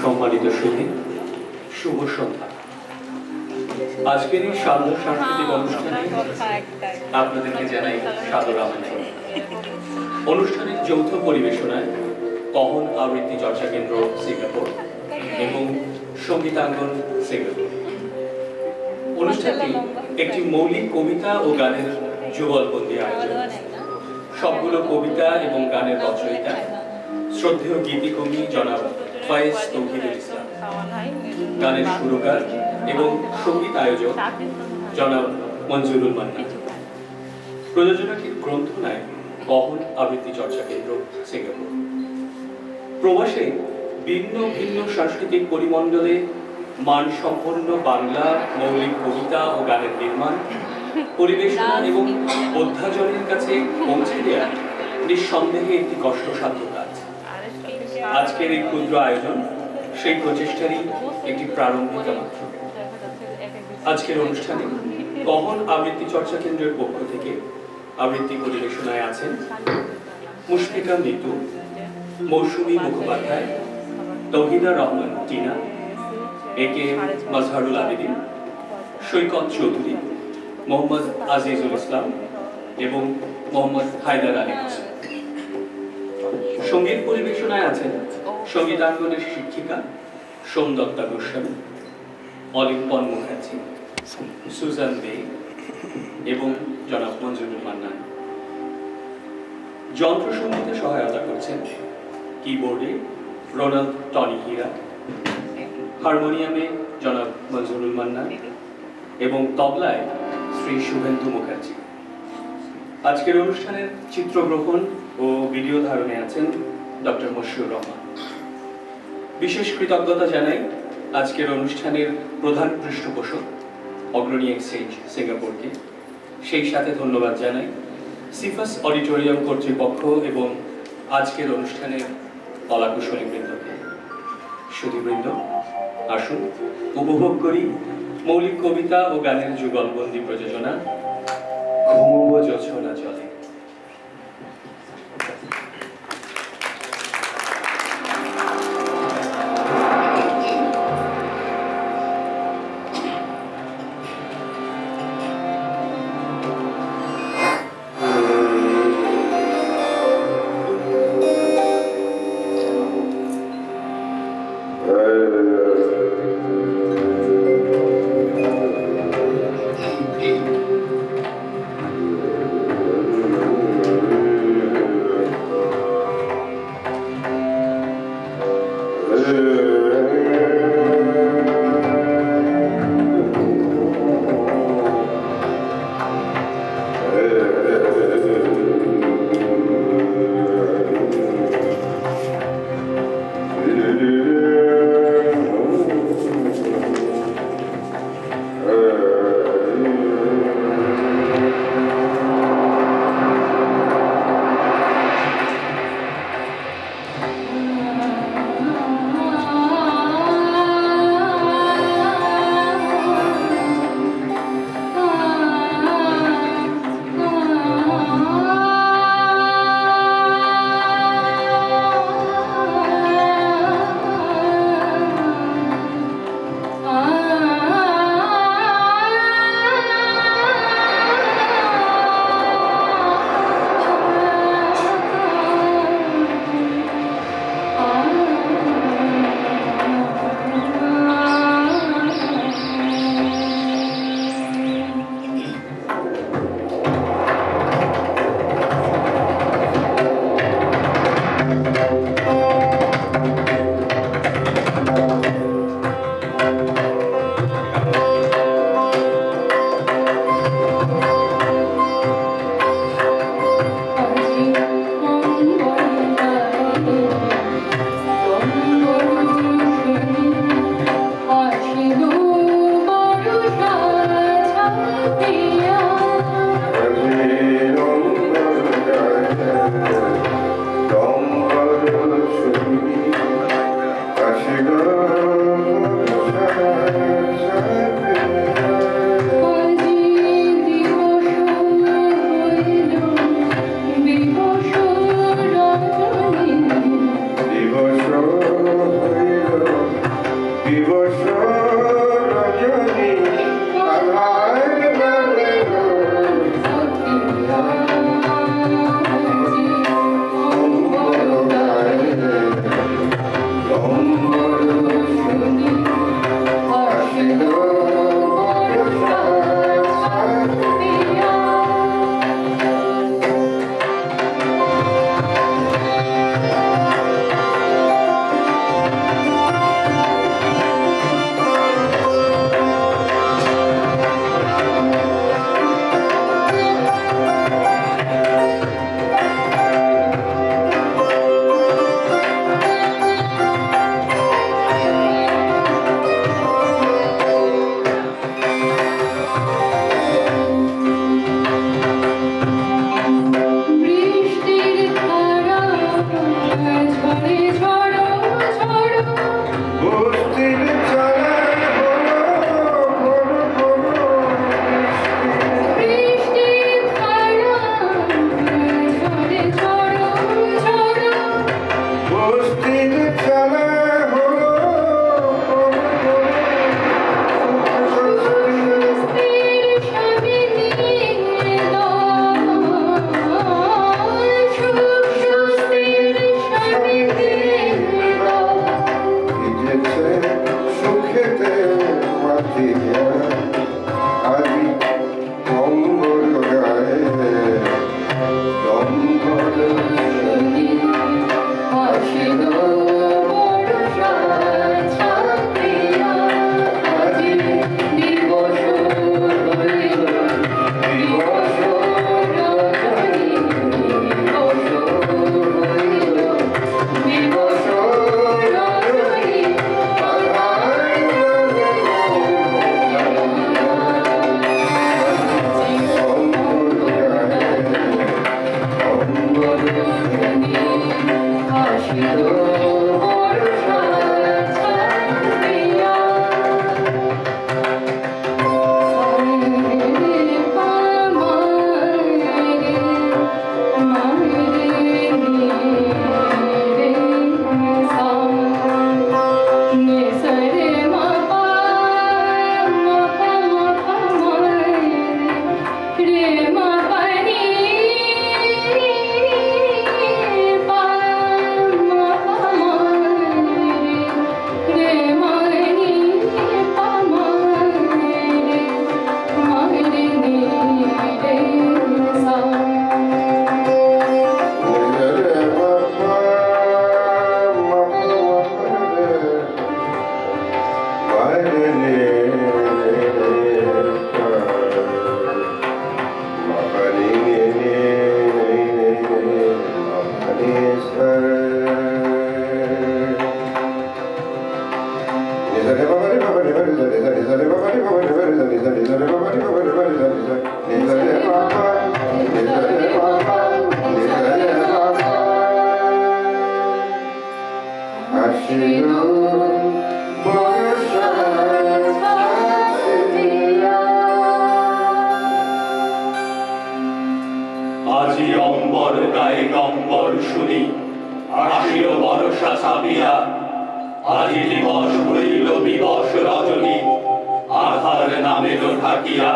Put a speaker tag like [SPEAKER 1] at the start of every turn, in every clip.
[SPEAKER 1] সম্মানিত সুধী, শুভ সন্ধ্যা। আজকের এই সাদর সাংস্কৃতিক অনুষ্ঠানে আপনাদেরকে জানাই সাদর আমন্ত্রণ। অনুষ্ঠানের যৌথ পরিবেশনায় কহন আবৃত্তি চর্চা কেন্দ্র সিঙ্গাপুর এবং সঙ্গীতাঙ্গন সিঙ্গাপুর। অনুষ্ঠানটি একটি মৌলিক কবিতা ও গানের যুগলবন্দি আয়োজন। সবগুলো কবিতা এবং গানের রচয়িতা শ্রদ্ধেয় গীতিকবি জনাব ফয়েজ তৌহিদুল ইসলাম, গানের সুরকার এবং সঙ্গীত আয়োজক জনাব মঞ্জুরুল মান্নান। প্রযোজনাটির গ্রন্থনায় কহন আবৃত্তি চর্চা কেন্দ্র সিঙ্গাপুর। প্রবাসে ভিন্ন ভিন্ন সাংস্কৃতিক পরিমণ্ডলে মানসম্পন্ন বাংলা মৌলিক কবিতা ও গানের নির্মাণ, পরিবেশনা এবং অধ্যাজনের কাছে পৌঁছে দেওয়া নিঃসন্দেহে একটি কষ্টসাধ্য কাজ। আজকের এই ক্ষুদ্র আয়োজন সেই প্রচেষ্টারই একটি প্রারম্ভিক মাত্র। আজকের অনুষ্ঠানে কহন আবৃত্তি চর্চা কেন্দ্রের পক্ষ থেকে আবৃত্তি পরিবেশনায় আছেন মুশফিকা মিতু, মৌসুমী মুখোপাধ্যায়, তৌহিদা রহমান টিনা, একে মাজহারুল আবেদিন, সৈকত চৌধুরী, মোহাম্মদ আজিজুল ইসলাম এবং মোহাম্মদ হায়দার আলী হোসেন। সঙ্গীত পরিবেশনায় আছেন সঙ্গীতাঙ্গনের শিক্ষিকা সোমদত্তা গোস্বামী, অলিম্পন মুখার্জি, সুজান দে এবং জনাব মঞ্জুরুল মান্নান। যন্ত্রসঙ্গীতে সহায়তা করছেন কিবোর্ডে রোনাল্ড টনি হীরা, হারমোনিয়ামে জনাব মঞ্জুরুল মান্নান এবং তবলায় শ্রী শুভেন্দু মুখার্জি। আজকের অনুষ্ঠানের চিত্রগ্রহণ ও ভিডিও ধারণে আছেন ডক্টর মশিউর রহমান। বিশেষ কৃতজ্ঞতা জানাই আজকের অনুষ্ঠানের প্রধান পৃষ্ঠপোষক অগ্রণী এক্সচেঞ্জ সিঙ্গাপুরকে। সেই সাথে ধন্যবাদ জানাই সিফাস অডিটোরিয়াম কর্তৃপক্ষ এবং আজকের অনুষ্ঠানের কলাকুশলী বৃন্দকে। সুধীবৃন্দ, আসুন উপভোগ করি মৌলিক কবিতা ও গানের যুগলবন্দি প্রযোজনা ঘুমব জোছনা জলে। আজি অম্বর গায়ে গম্বর শুনি আসিল বর্ষা ছাপিয়া আজি দিবস হইল বিবশ রজনী আধার নামের ঢাকিয়া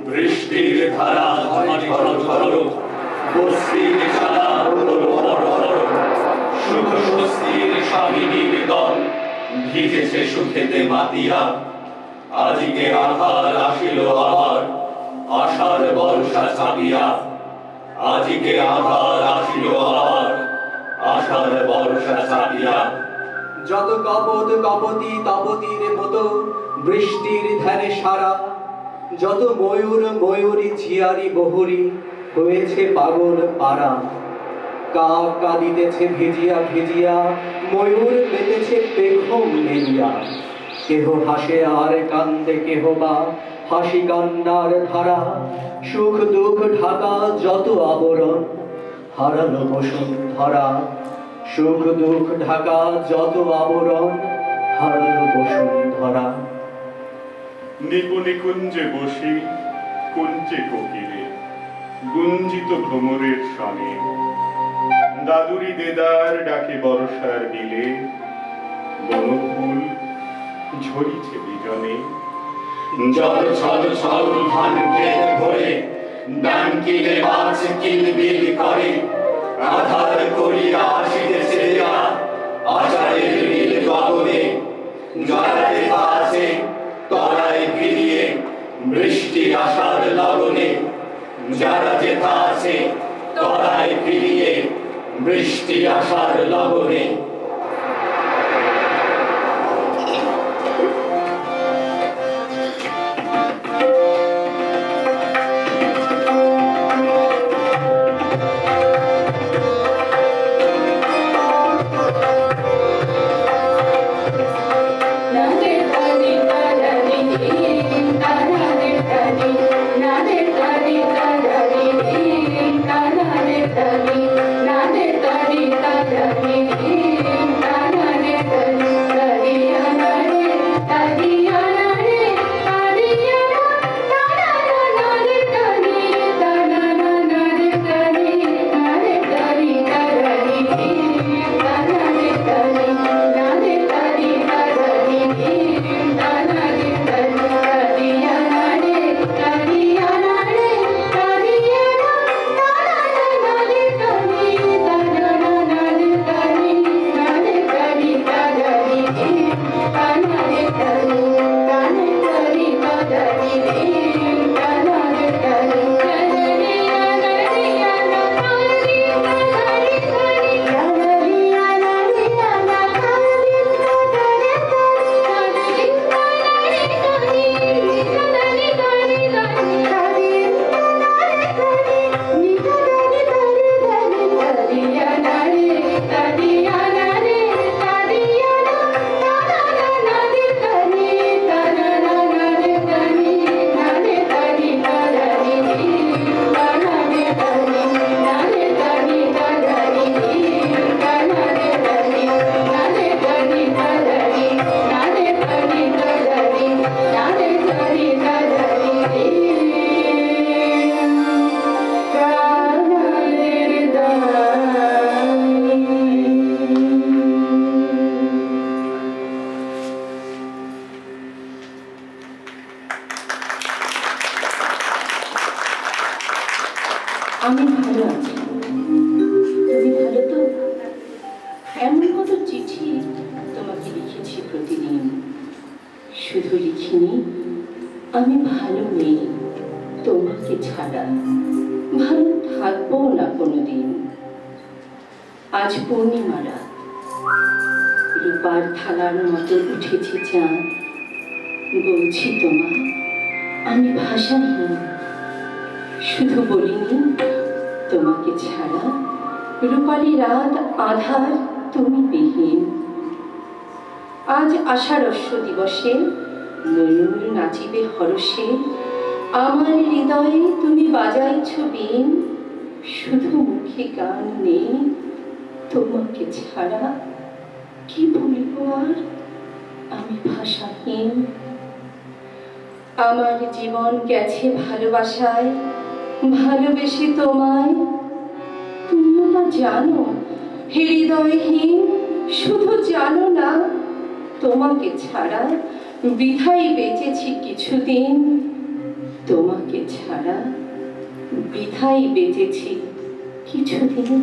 [SPEAKER 1] বৃষ্টির ধারা ঝর ঝর বস্তির সারা হলো বড় বড় সুখ স্বস্তির স্বামীর দল ভিজেছে সুখেতে মাতিয়া আজকে আধার আসিল আবার আশার বর্ষা ছাপিয়া আজকে আধার আসিল আবার আশার বর্ষা ছাপিয়া
[SPEAKER 2] যত কপট কপতি তপতির মতো বৃষ্টির ধ্যানে সারা যত ময়ূর ময়ূরী ঝিয়ারি বহুরি হয়েছে পাগল পাড়া কাক কাঁদিতেছে ভিজিয়া ভিজিয়া ময়ূর পেতেছে পেখম মেলিয়া কেহ হাসে আর কান্দে কেহ বা হাসি কান্নার ধারা সুখ দুঃখ ঢাকা যত আবরণ হারালো বসুন্ধরা সুখ দুঃখ ঢাকা যত আবরণ হারালো বসুন্ধরা
[SPEAKER 3] নিকুঞ্জে বসি কুঞ্জে কোকিলে গুঞ্জিত ভ্রমরের সনে দাদুরি দেদার ডাকে বর্ষার বিলে বনফুল ঝরিছে বিজনে
[SPEAKER 1] জল ছল ছল ধান ক্ষেত ভরে ডান কিলে মাছ কিলবিল করে আধার করিয়া আসিতেছে আষাঢ়ের নীল গগনে জড়াতে আছে তরায় ফিরিয়ে বৃষ্টি আসার লগনে যারা যেথা আছে তরায় ফিরিয়ে বৃষ্টি আসার লগনে
[SPEAKER 4] এমন কত চিঠি তোমাকে লিখেছি প্রতিদিন, শুধু লিখিনি আমি ভালো মেয়ে তোমাকে ছাড়া, ভালো থাকবো না কোনোদিন। আজ পূর্ণিমা রাত, রূপার থালার মতো উঠেছে চাঁদ, বলছি তোমায় আমি ভাষাহীন, শুধু বলিনি তোমাকে ছাড়া রূপালী রাত আধার তুমি বিহীন। আজ আষাঢ়স্য দিবসে ময়ূর নাচিবে হরষে, আমার হৃদয়ে তুমি বাজাইছ বীণ, শুধু মুখে গান নেই তোমাকে ছাড়া, কি বলবো আর আমি ভাষাহীন। আমার জীবন গেছে ভালোবাসায়, ভালোবেসে তোমায়, তুমিও তা জানো হৃদয়হীন, শুধু জানো না তোমাকে ছাড়া বৃথাই বেঁচেছি কিছুদিন, তোমাকে ছাড়া বৃথাই বেঁচেছি কিছুদিন।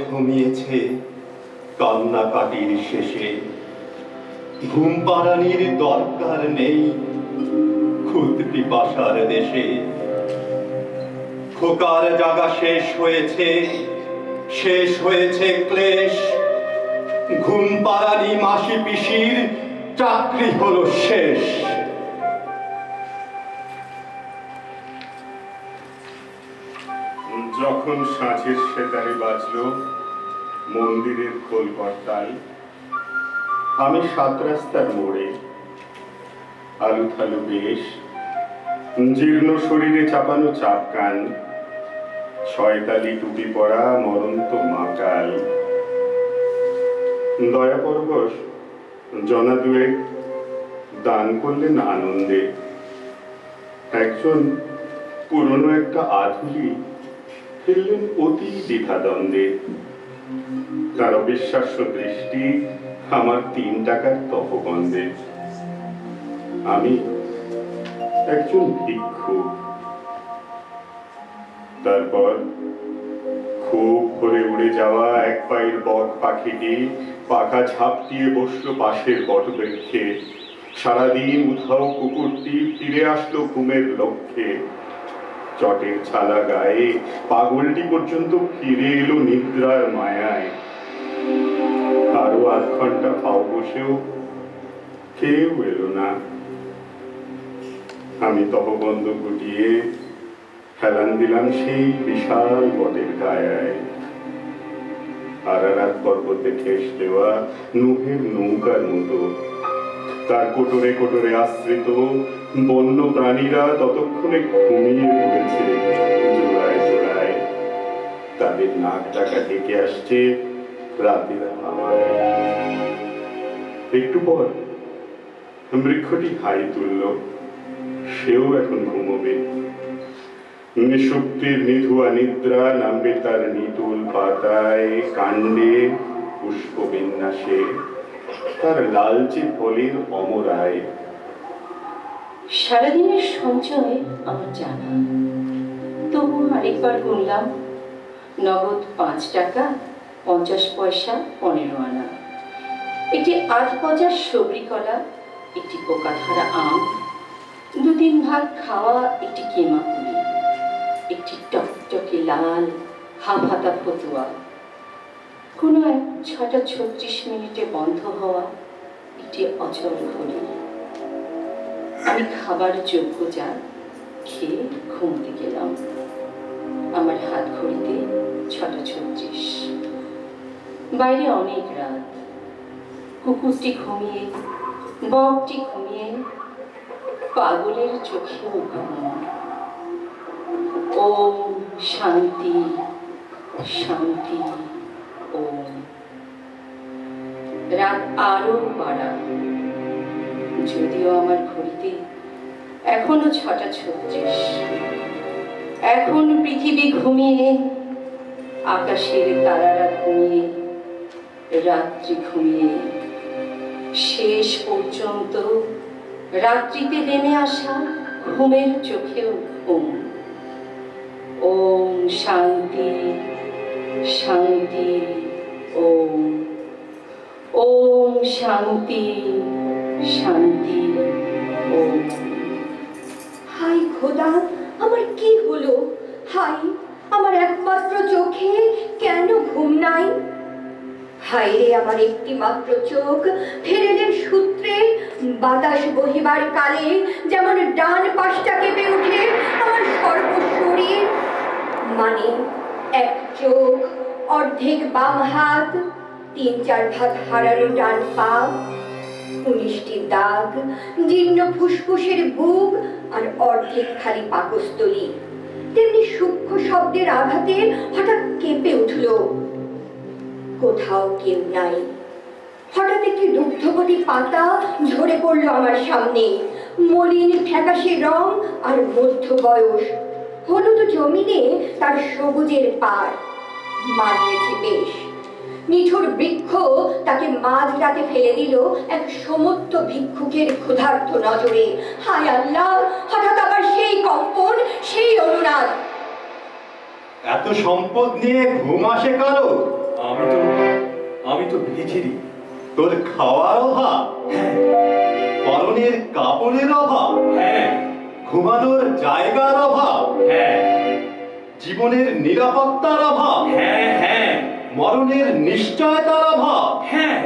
[SPEAKER 1] ঘুমিয়েছে কান্নাকাটির শেষে, ঘুম পাড়ানির দরকার নেই খুদ পিপাসার দেশে। খোকার জাগা শেষ হয়েছে ক্লেশ, ঘুম পাড়ানি মাসি পিসির চাকরি হলো শেষ।
[SPEAKER 3] যখন সাঁঝের সেতারে বাজল মন্দিরের খোল করতাল, আমি 7 রাস্তার মোড়ে আলু থালু বেশ, জীর্ণ শরীরে চাপানো চাপ কান, 6 তালি টুপি পরা মরন্ত মাকাল। দয়া পরবশ জনা দুয়েক দান করলেন আনন্দে। একজন পুরনো একটা আধুলি ফেললেন অতি দ্বিধাদ্বন্দ্বে। তার অবিশ্বাস্য দৃষ্টি আমার 3 টাকার তপবন্ধে। আমি একজন ভিক্ষুক। তারপর খুব ভরে উড়ে যাওয়া এক পায়ের বক পাখিটি পাখা ঝাপটিয়ে বসলো পাশের বটবৃক্ষে। সারাদিন উধাও কুকুরটি ফিরে আসলো ঘুমের লক্ষ্যে। চটের ছালা গায়ে পাগলটি পর্যন্ত ফিরে এলো নিদ্রার মায়ায়। আরো 8 ঘন্টা ফাও বসেও কেউ এলো না। আমি তপবন্ধ গুটিয়ে হেলান দিলাম সেই বিশাল বটের গায়ায়। আরারাত পর্বতে ঠেস দেওয়া নুহের নৌকার মতো তার কোটরে কোটরে আশ্রিত বন্য প্রাণীরা ততক্ষণে ঘুমিয়ে পড়েছে জোড়ায় জোড়ায়। তাদের নাক ডাকা ডেকে আসছে রাতের হাওয়ায়। একটু পর বৃক্ষটি হাই তুলল, সেও এখন ঘুমোবে। নিশুক্তির নিধুয়া নিদ্রা নামবে তার নিতুল পাতায়, কাণ্ডে পুষ্প বিন্যাসে, তার লালচে ফলের অমরায়।
[SPEAKER 4] সারাদিনের সঞ্চয় আমার জানা, তবু আরেকবার গুনলাম। নগদ 5 টাকা 50 পয়সা 15 আনা, একটি 8 পচার সবরি কলা, একটি পোকা ধরা আম, 2-3 ভাগ খাওয়া একটি কেমা পুরি, একটি টকটকে লাল হাফহাতা ফতুয়া, কোনো এক 6:36 বন্ধ হওয়া একটি অচল ঘড়ি। আমি খাবার যোগ্য যা খেয়ে ঘুমতে গেলাম। আমার হাত ঘড়িতে 6:36। বাইরে অনেক রাত। কুকুরটি ঘুমিয়ে, বকটি ঘুমিয়ে, পাগলের চোখেও ঘুম। ওম শান্তি শান্তি ওম। রাত আরো বাড়া, যদিও আমার ঘড়িতে এখনো 6:36। এখন পৃথিবী ঘুমিয়ে, আকাশের তারারা ঘুমিয়ে, রাত্রি ঘুমিয়ে। শেষ পর্যন্ত রাত্রিতে নেমে আসা ঘুমের চোখেও ঘুম। ওম শান্তি শান্তি ওম। ওম শান্তি শান্তি ওম।
[SPEAKER 5] হাই খোদা, আমার কি হলো? হাই, আমার একমাত্র চোখে কেন ঘুম নাই? হাই রে, আমার একটি মাত্র চোখ ফেরেলের সূত্রে বাতাস বহিবার কালে যেমন ডান পাশটা কেঁপে উঠে আমার সর্বশরীর। মানে এক চোখ, অর্ধেক বাম হাত, 3-4 ভাগ হারানো ডান পা, 19টি দাগ, জীর্ণ ফুসফুসের বুক আর অর্ধেক খালি পাকস্থলী। তেমনি সূক্ষ্ম শব্দের আঘাতে হঠাৎ কেঁপে উঠল। কোথাও কেউ নাই। হঠাৎ একটি দুগ্ধবতী পাতা ঝরে পড়ল আমার সামনে। মলিন ফ্যাকাশে রং আর মধ্য বয়স। হলুদ জমিনে তার সবুজের পার মানিয়েছে বেশ। নিঠুর বৃক্ষ তাকে মাঝ রাতে ফেলে দিল এক সমস্ত ভিক্ষুকের ক্ষুধার্ত নজরে। হায় আল্লাহ, হঠাৎ আবার সেই কম্পন, সেই অনুরাগ।
[SPEAKER 1] এত সম্পদ নিয়ে ঘুম আসে কারো?
[SPEAKER 6] আমি তো ভিখিরি।
[SPEAKER 1] তোর খাওয়ার অভাব, পরনের কাপড়ের অভাব,
[SPEAKER 6] হ্যাঁ
[SPEAKER 1] ঘুমানোর জায়গার অভাব,
[SPEAKER 6] হ্যাঁ
[SPEAKER 1] জীবনের নিরাপত্তার অভাব,
[SPEAKER 6] হ্যাঁ হ্যাঁ
[SPEAKER 1] মরণের নিশ্চয়তার অভাব।
[SPEAKER 6] হ্যাঁ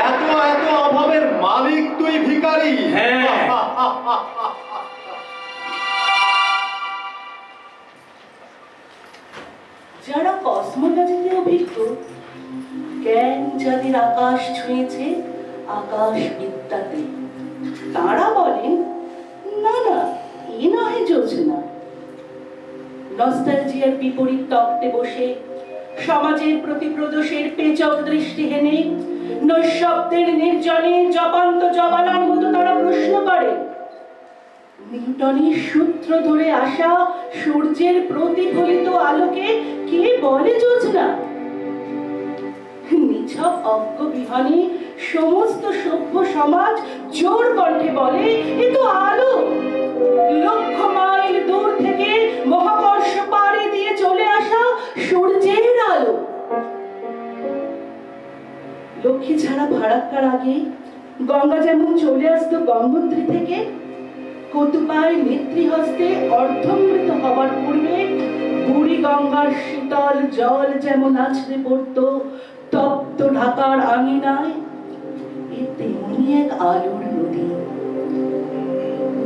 [SPEAKER 1] এত এত অভাবের মালিক তুই ভিখারি।
[SPEAKER 6] হ্যাঁ।
[SPEAKER 7] যারা কসমোলজিতে অভিজ্ঞ, জ্ঞান যাদের আকাশ ছুঁয়েছে আকাশ বিদ্যাতে, তারা বলেন না না, এ নহে যোজনা। নস্টালজিয়ার বিপরীত তক্তে বসে সমাজের প্রতি প্রদোষের পেচক দৃষ্টি হেনে নৈশব্দের নির্জনে জপান্ত জবালার মতো তারা প্রশ্ন করে, নিউটনের সূত্র ধরে আসা সূর্যের প্রতিফলিত আলোকে কে বলে যোজনা? নিছক অজ্ঞ বিহানে সমস্ত সভ্য সমাজ জোর কণ্ঠে বলে, এ তো আলো। লক্ষ মাইল দূর থেকে মহাকর্ষ পাড়ি দিয়ে চলে আসা সূর্যের আলো। লক্ষ্মী ছাড়া ফারাক্কার আগে গঙ্গা যেমন চলে আসতো গঙ্গোত্রী থেকে, কতুপায় নেত্রীহস্তে অর্ধমৃত হবার পূর্বে বুড়ি গঙ্গার শীতল জল যেমন আছড়ে পড়ত তপ্ত ঢাকার আঙিনায়, এ তেমনি এক আলোর নদী,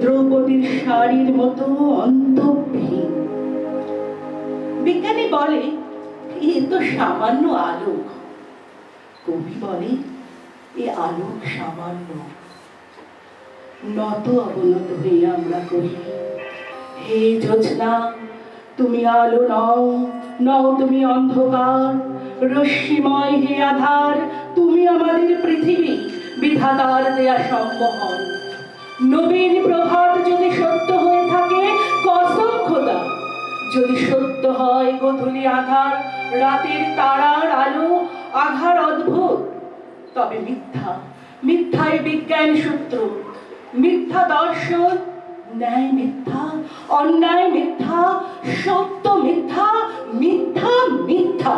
[SPEAKER 7] দ্রৌপদীর শাড়ির মতো অন্তহীন। বিজ্ঞানী বলে এ তো সামান্য আলোক, কবি বলে এ আলোক সামান্য। নত অবনত হয়ে আমরা কহি, হে জ্যোৎস্না, তুমি আলো নও, নও তুমি অন্ধকার। রশ্মিময় হে আধার, তুমি আমাদের পৃথিবী, বিধাতার দেয়া সম্মোহন। নবীন প্রভাত যদি সত্য হয়ে থাকে, কসম খোদা, যদি সত্য হয় গোধূলি আধার, রাতের তারার আলো, আধার অদ্ভুত, তবে মিথ্যা, মিথ্যায় বিজ্ঞান সূত্র, মিথ্যা দর্শন, ন্যায় মিথ্যা, অন্যায় মিথ্যা, সত্য মিথ্যা, মিথ্যা মিথ্যা।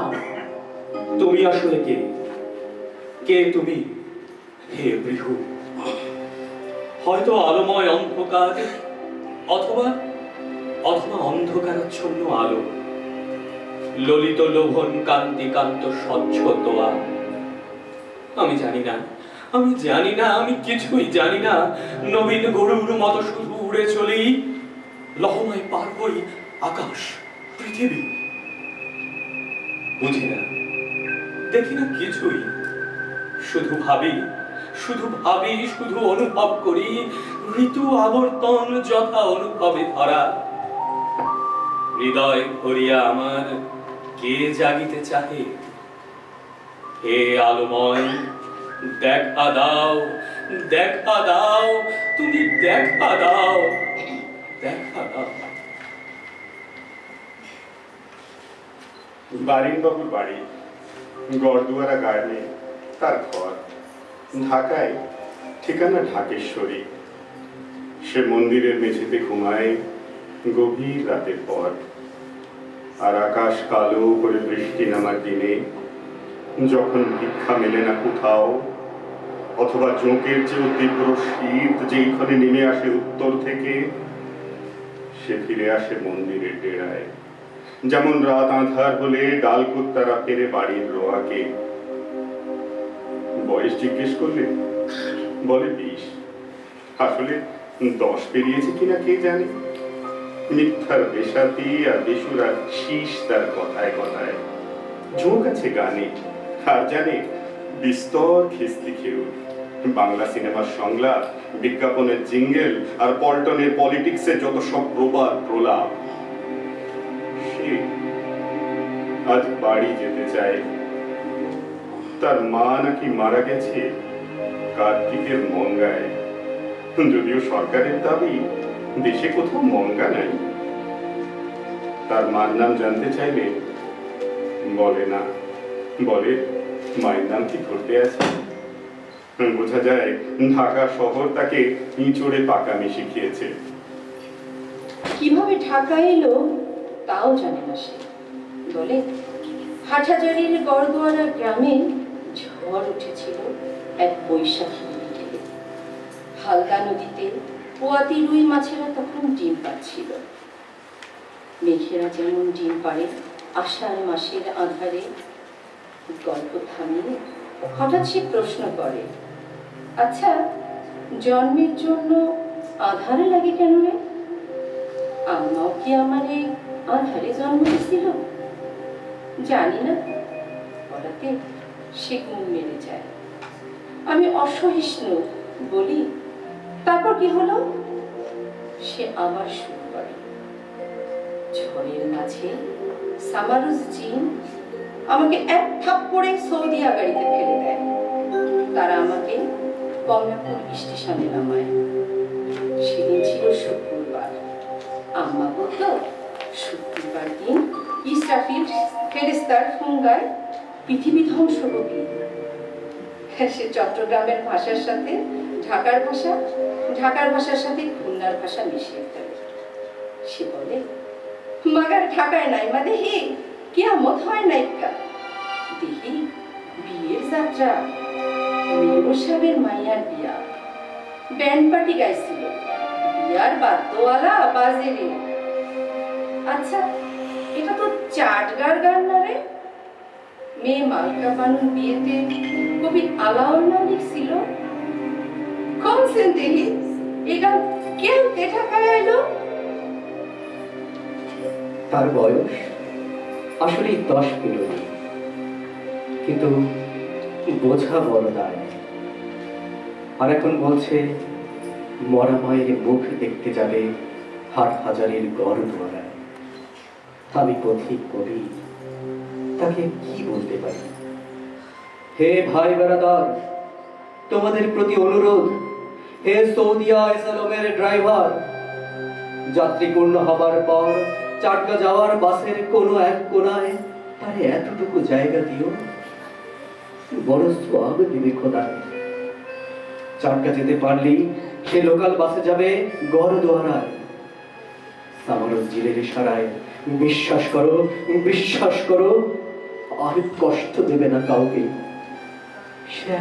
[SPEAKER 6] তুমি আসলে কে? কে তুমি হে বৃহু? হয়তো আলোময় অন্ধকার, অথবা অথবা অন্ধকারাচ্ছন্ন আলো, ললিত লোভন কান্তি কান্ত স্বচ্ছ দোয়া। আমি জানি না, আমি জানি না, আমি কিছুই জানি না। নবীন গরুর মতো শুধু উড়ে চলি, লহমায় পার হই আকাশ পৃথিবী। বুঝি না, দেখি না কিছুই, শুধু ভাবি, শুধু ভাবি, শুধু অনুভব করি ঋতু আবর্তন যথা অনুভবে ধরা। হৃদয় ভরিয়া আমার কে জাগিতে চাহে? হে আলোময়, দেখা দাও, দেখা দাও, তুমি দেখা দাও, দেখা দাও।
[SPEAKER 3] বারিনবাবুর বাড়ি, গড়দুয়ারা গার্ডে তার ঘর। ঢাকায়, ঠিকানা ঢাকেশ্বরী। সে মন্দিরের মেঝেতে ঘুমায় গভীর রাতের পর। আর আকাশ কালো করে বৃষ্টি নামার দিনে, যখন ভিক্ষা মেলে না কোথাও, অথবা জোঁকের চেয়েও তীব্র শীত যেইখানে নেমে আসে উত্তর থেকে, সে ফিরে আসে মন্দিরের ডেরায়। যেমন রাত আঁধার হলে ডাল কুত্তারা ফেরে বাড়ির রোয়াকে। বয়স জিজ্ঞেস করলে বলে 20। আসলে 10 পেরিয়েছে কিনা কে জানে। মিথ্যার বেশাতি আর বেসুরার শীষ তার কথায় কথায়। ঝোঁক আছে গানে, আর জানে বিস্তর খিস্তি খেউ। বাংলা সিনেমার সংলাপ, বিজ্ঞাপনের জিঙ্গেল আর পল্টনের পলিটিক্সের যত সব প্রবাদ প্রলাপ। সে আজ বাড়ি যেতে চায়। তার মা নাকি মারা গেছে কার্তিকের মঙ্গায়। যদিও সরকারের দাবি দেশে কোথাও মঙ্গা নাই। তার মার নাম জানতে চাইলে বলে না, বলে মায়ের নাম কি ধরতে আছে। বোঝা যায় ঢাকা শহর তাকে ইঁচড়ে পাকামি শিখিয়েছে।
[SPEAKER 4] কিভাবে ঢাকা এলো তাও জানে না সে। বলে হাটহাজারীর গড়দুয়ারা গ্রামে ঝড় উঠেছিল এক বৈশাখী বিকেলে। হালদা নদীতে পোয়াতি রুই মাছেরা তখন ডিম পাচ্ছিল। মেঘেরা যেমন ডিম পাড়ে আষাঢ় মাসের আধারে। গল্প থামিয়ে হঠাৎ সে প্রশ্ন করে, আচ্ছা, জন্মের জন্য আধারে লাগে কেন রে? আম্মাও কি আমার এই আধারে জন্ম দিয়েছিল? জানি না। বলাতে সে ঘুম মেরে যায়। আমি অসহিষ্ণু বলি, তারপর কি হলো? সে আবার শুরু করে। ঝড়ের মাঝে সামারুজ জিন আমাকে এক থাপ্পড়ে সৌদিয়া গাড়িতে ফেলে দেয়। তারা আমাকে কমলাপুর স্টেশনে নামায়। সেদিন ছিল শুক্রবার। আম্মা বলল, শুক্রবার দিন ইসরাফিল ফেরেশতার ফুঙ্গায় পৃথিবী ধ্বংস হবে। সে চট্টগ্রামের ভাষার সাথে ঢাকার ভাষা, ঢাকার ভাষার সাথে খুলনার ভাষা মিশিয়ে ফেলে। সে বলে, মাগার ঢাকায় নাই মানে হে কিয়ামত হয় নাইকা। দেখি বিয়ের যাত্রা, মেয়র সাহেবের মাইয়ার বিয়া। ব্যান্ড পার্টি গাইছিল, বিয়ার বাদ্যওয়ালা বাজে রে। আচ্ছা, এটা তো চাটগার গান না রে? মেয়ে মালকা বানুর বিয়েতে কবি আলাউল্লাহ লিখছিল। কম সেন দেহি এই গান কেউ ঢাকায় এলো?
[SPEAKER 2] তার বয়স আসলে 10 পেরোয়নি, কিন্তু বোঝা বড় দায়। আর এখন বলছে মরা মায়ের মুখ দেখতে যাবে হাটহাজারীর গড়দুয়ারায়। আমি পথিক কবি, তাকে কি বলতে পারি? হে ভাই বেরাদার, তোমাদের প্রতি অনুরোধ। হে সৌদিয়া এসালমের ড্রাইভার, যাত্রী পূর্ণ হবার পর চাটগা যাওয়ার বাসের কোনো এক কোনায় তারে এতটুকু জায়গা দিও। বড় সোয়াব দিবে খোদা। চাটগা যেতে পারলেই সে লোকাল বাসে যাবে গড়দুয়ারায়। সামারুজ জিলের ইশারায় বিশ্বাস করো, বিশ্বাস করো, আর কষ্ট দেবে না কাউকে। সে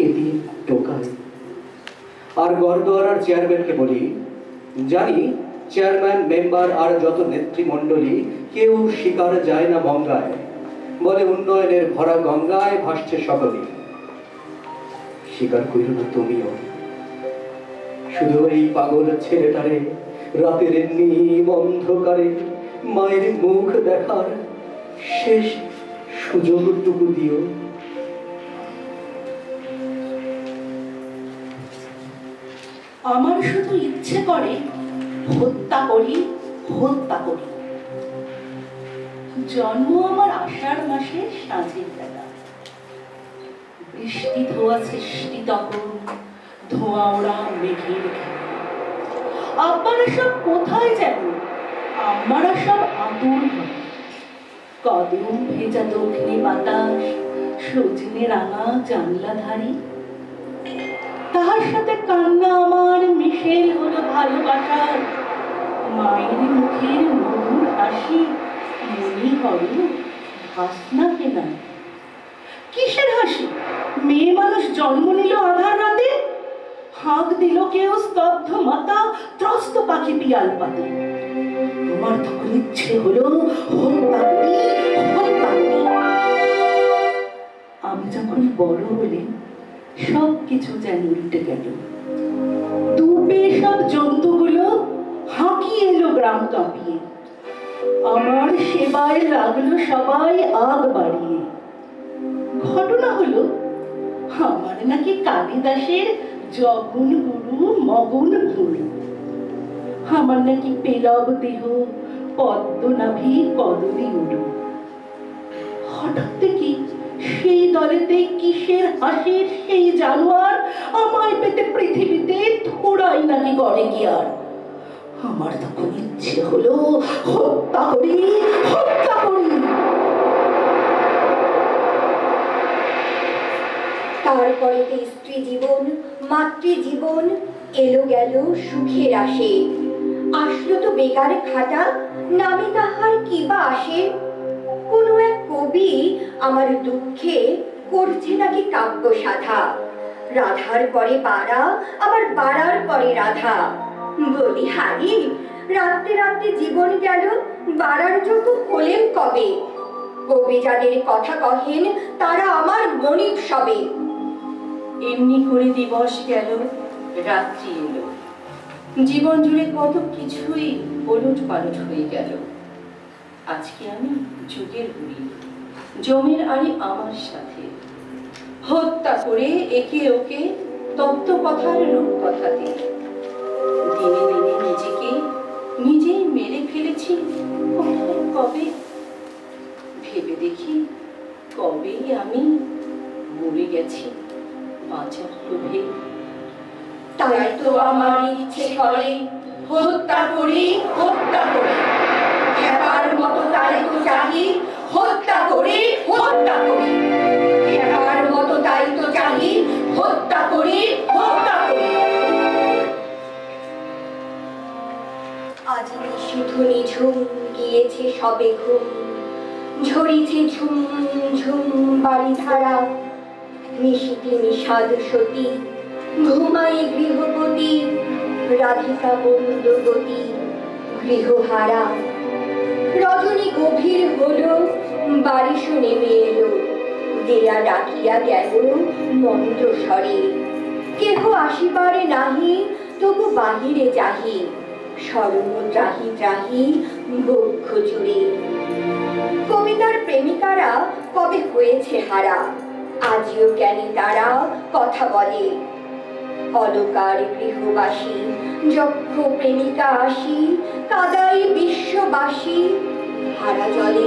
[SPEAKER 2] এদিন টোকায়। আর গড়দুয়ারার চেয়ারম্যানকে বলি, জানি চেয়ারম্যান, মেম্বার আর যত নেতৃমণ্ডলী কেউ শিকার যায় না গঙ্গায়। বলে উন্নয়নের ভরা গঙ্গায় ভাসছে সকলে। স্বীকার করিল না তুমিও। শুধু এই পাগল ছেলেটারে রাতের নিম অন্ধকারে মায়ের মুখ দেখার শেষ সুযোগটুকু দিও।
[SPEAKER 7] আমার শুধু ইচ্ছে করে হত্যা করি, হত্যা করি। জন্ম আমার আষাঢ় মাসের সাঁঝের বেলা। বৃষ্টি ধোয়া সৃষ্টি তখন, ধোঁয়া ওড়া মেঘের খেলা। আব্বারা সব কোথায় যেন, আমারা সব আতুর হয়। কদম ভেজা দক্ষিণে বাতাস, সজনে রাঙা জানলা ধারি। তাহার সাথে কান্না আমার মিশেল হলো ভালোবাসার। মায়ের মুখের মধুর হাসি মনি হল ভাসনা কেনা। কিসের হাসি? মেয়ে মানুষ জন্ম নিল আধার রাতে, হাঁক দিল কেউ স্তব্ধ মাতা, ত্রস্ত পাখি পিয়াল পাতে। আমার তখন ইচ্ছে হলো হত্যা করি, হত্যা করি। আমি যখন বড় হলেন সব কিছু যেন উল্টে গেল। দুপে সব জন্তুগুলো হাঁকিয়ে এলো গ্রাম কাঁপিয়ে। আমার সেবায় লাগলো সবাই আগ বাড়িয়ে। ঘটনা হলো আমার নাকি কালিদাসের জগন গুরু মগন গুরু। আমার নাকি পেলব দেহ পদ্মনাভি কদলি উড়ু। হঠাৎ কি সেই দলেতে কিসের হাসির সেই জানোয়ার আমায় পেতে পৃথিবীতে থোড়াই নাকি গড়ে কি আর। আমার তখন ইচ্ছে হলো হত্যা করি, হত্যা করি।
[SPEAKER 5] তারপরেতে স্ত্রী জীবন, মাতৃ জীবন এলো গেল সুখের আসে। আসলো তো বেগারে খাটা, নামে তাহার কি বা আসে। কোনো এক কবি আমার দুঃখে করছে নাকি কাব্য সাধা। রাধার পরে বাড়া, আবার বাড়ার পরে রাধা। বলি হারি, রাত্রে রাত্রে জীবন গেল, বাড়ার যোগ্য হলেন কবে? কবি যাদের কথা কহেন তারা আমার মনিব সবে।
[SPEAKER 4] এমনি করে দিবস গেল, রাত্রি এলো। জীবন জুড়ে কত কিছুই ওলট পালট হয়ে গেল। আজকে আমি যুগের বুড়ি, জমের আরে আমার সাথে। হত্যা করে একে ওকে তত্ত্ব কথার রূপ কথাতে। দিনে দিনে নিজেকে নিজেই মেরে ফেলেছি কোথায় কবে। ভেবে দেখি কবে আমি মরে গেছি বাঁচার লোভে।
[SPEAKER 5] তাই তো আমার ইচ্ছে করে হত্যা করি, হত্যা করি। খেপার মতো তাই তো চাহি হত্যা করি, হত্যা করি। খেপার মতো তাই তো চাহি হত্যা করি, হত্যা করি। আজ নিষিদ্ধ নিঝুম গিয়েছে সবে ঘুম। ঝরিছে ঝুম ঝুম বাড়ি ধারা। নিশীথে নিষাদ সতী ঘুমায় গৃহপতি। রাধিকা বন্ধ গতি গৃহহারা। রজনী গভীর হলো, বারিশ নেমে এলো। দেয়া ডাকিয়া গেল মন্ত্র স্বরে। কেহ আসিবারে নাহি, তবু বাহিরে যাহি। স্মরণ ত্রাহি ত্রাহি বক্ষ জুড়ে। কবিতার প্রেমিকারা কবে হয়েছে হারা, আজিও জ্ঞানী তারা কথা বলে। অলকার গৃহবাসী যক্ষ প্রেমিকা আসি, কাদাই বিশ্ববাসী হারা জলে।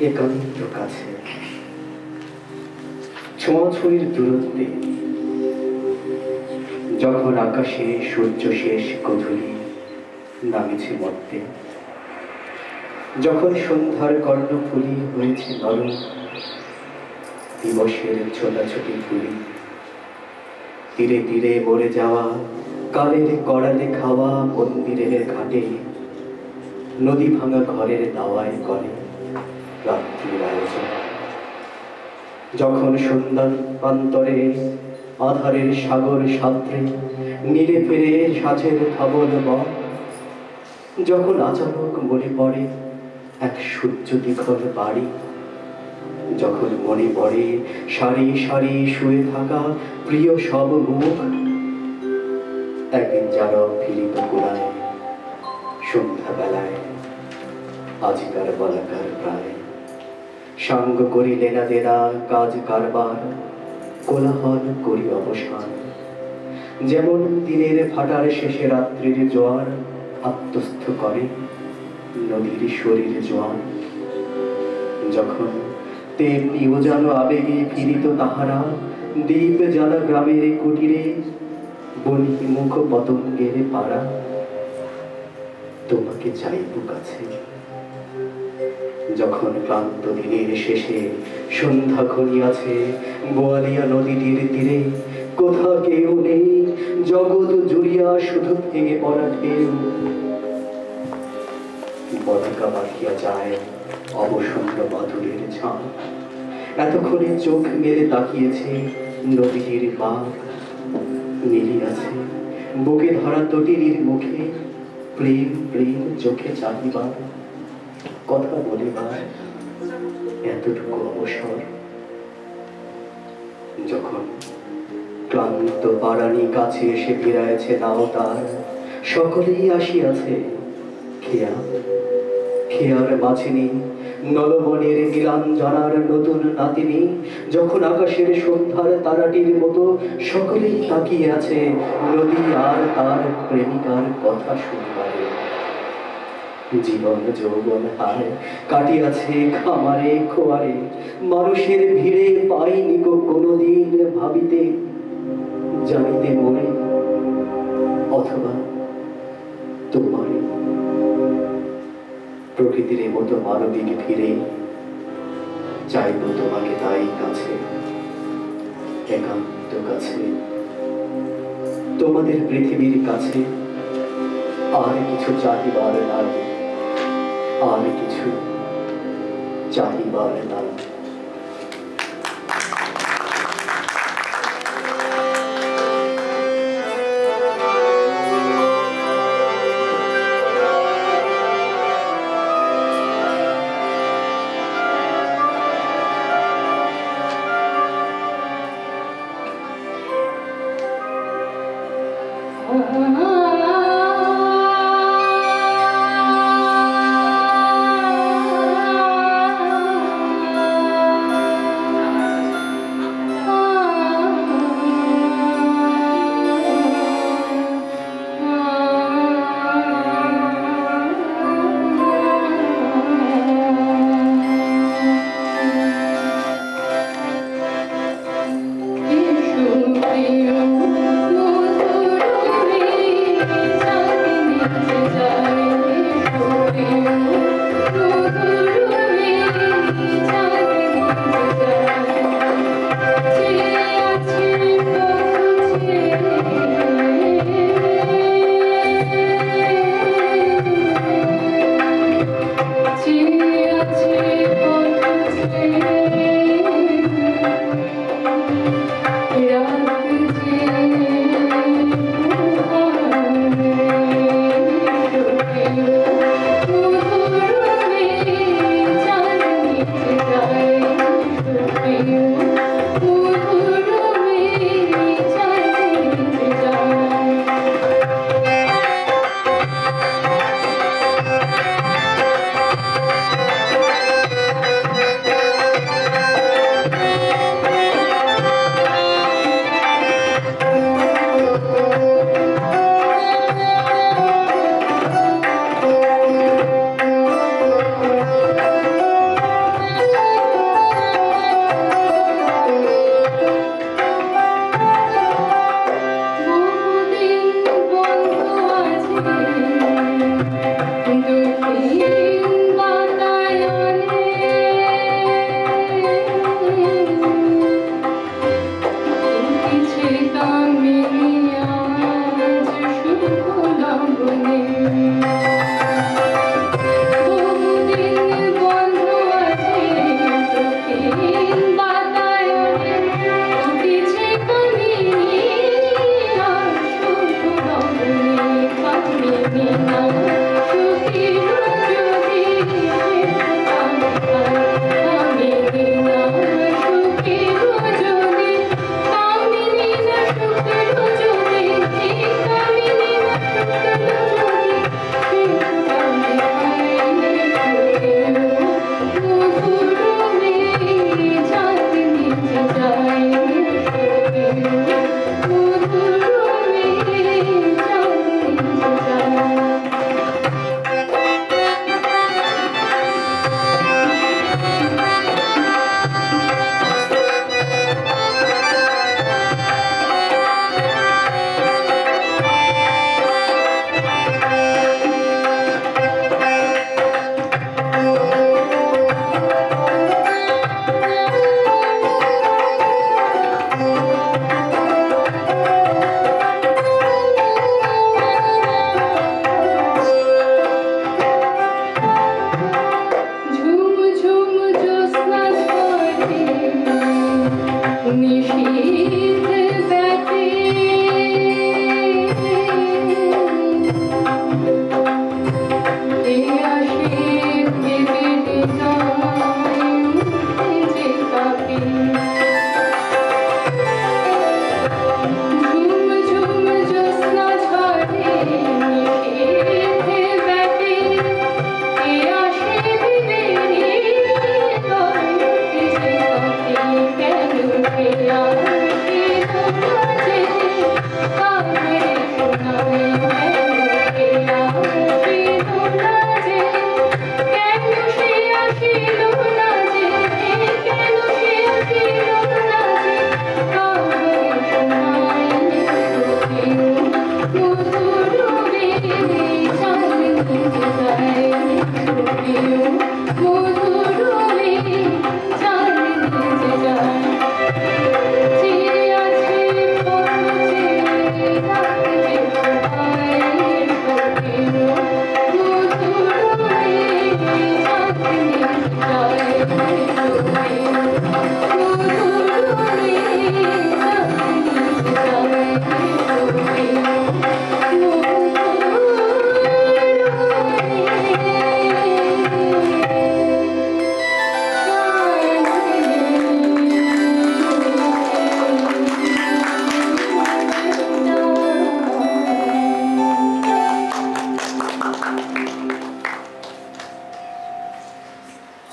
[SPEAKER 2] একান্ত কাছে, ছোঁয়াছুঁয়ির দূরত্বে, যখন আকাশে সূর্য শেষ গধূলি নামেছে মর্তে, যখন সন্ধ্যার কর্ণফুলি হয়েছে নরম, দিবসের ছোটাছুটি ফুলি, তীরে তীরে মরে যাওয়া কালের কড়ালে খাওয়া মন্দিরের ঘাটে, নদী ভাঙা ঘরের দাওয়ায় করে রাত্রির আয়োজন, যখন সন্ধ্যার প্রান্তরে আধারের সাগর সাঁতরে নীরে ফেরে সাঁঝের ধবল বন, যখন আচানক মনে পড়ে এক সূর্য দীঘল বাড়ি, যখন মনে পড়ে সারি সারি শুয়ে থাকা প্রিয় সব মুখ, একদিন যারা ফিরিত কুড়ায় সন্ধ্যাবেলায় আজিকার বলাকার প্রায়, সাঙ্গ করি লেনা দেনা কাজ কারবার, কোলাহল করি অবসান, যেমন দিনের ফাটার শেষে রাত্রির জোয়ার আত্মস্থ করে নদীর শরীরে জোয়ান, যখন তেমনি ওজানো আবেগে ফিরিত তাহারা দ্বীপ জ্বালা গ্রামের কুটিরে, বনি মুখ পতঙ্গের পাড়া, তোমাকে চাইব কাছে, যখন ক্লান্ত দিনের শেষে সন্ধ্যা ঘনিয়াছে বোয়ালিয়া নদীটির তীরে, কোথা কেউ নেই জগৎ জুড়িয়া শুধু ভেঙে পড়া ঢেউ, পতাকা বাঁধিয়া যায় অবসন্ন মাধুরীর ঝাঁ, এতক্ষণে চোখ মেলে তাকিয়েছে নদীটির বাঁক, মিলিয়াছে বুকে ধরা তটিনীর মুখে প্রেম প্রেম চোখে চাহিবার, কথা বলিবার এতটুকু অবসর, যখন ক্লান্ত পারানি কাছে এসে ফিরাইছে নাও তার, সকলেই আসিয়াছে খেয়া খেয়ার মাঝিনী নলবনের নীলাঞ্জনার নতুন নাতিনী, যখন আকাশের সন্ধ্যার তারাটির মতো সকলেই তাকিয়ে আছে নদী আর তার প্রেমিকার কথা শুনবারে, জীবন যৌবন হায় কাটিয়াছে খামারে খোয়ারে, মানুষের ভিড়ে পাইনি গো কোনোদিন ভাবিতে জানিতে মনে, অথবা তোমারে প্রকৃতির মতো মানবিক ফিরে চাইব তোমাকে তাই কাছে, একান্ত কাছে, তোমাদের পৃথিবীর কাছে, আর কিছু চাহিবার নাই, আর কিছু চাহিবার নাই।
[SPEAKER 5] মধুর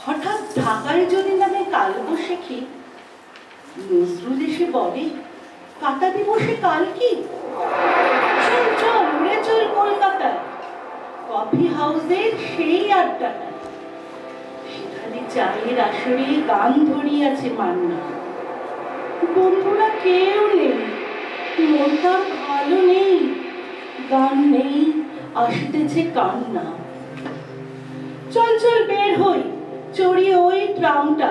[SPEAKER 7] হঠাৎ ঢাকায় যদি নামে কালবৈশাখী, নজরুল এসে বলে কাটা দিবসে কাল কি, চল চল উড়ে চল কলকাতায়, কফি হাউসের সেই আড্ডাটা, সেখানে চায়ের আসরে গান ধরিয়াছে মান্না। বন্ধুরা কেউ নেই, মনটা ভালো নেই, গান নেই, আসিতেছে কান্না। চল চল বের হই, চড়িয়ে ওই ট্রামটা।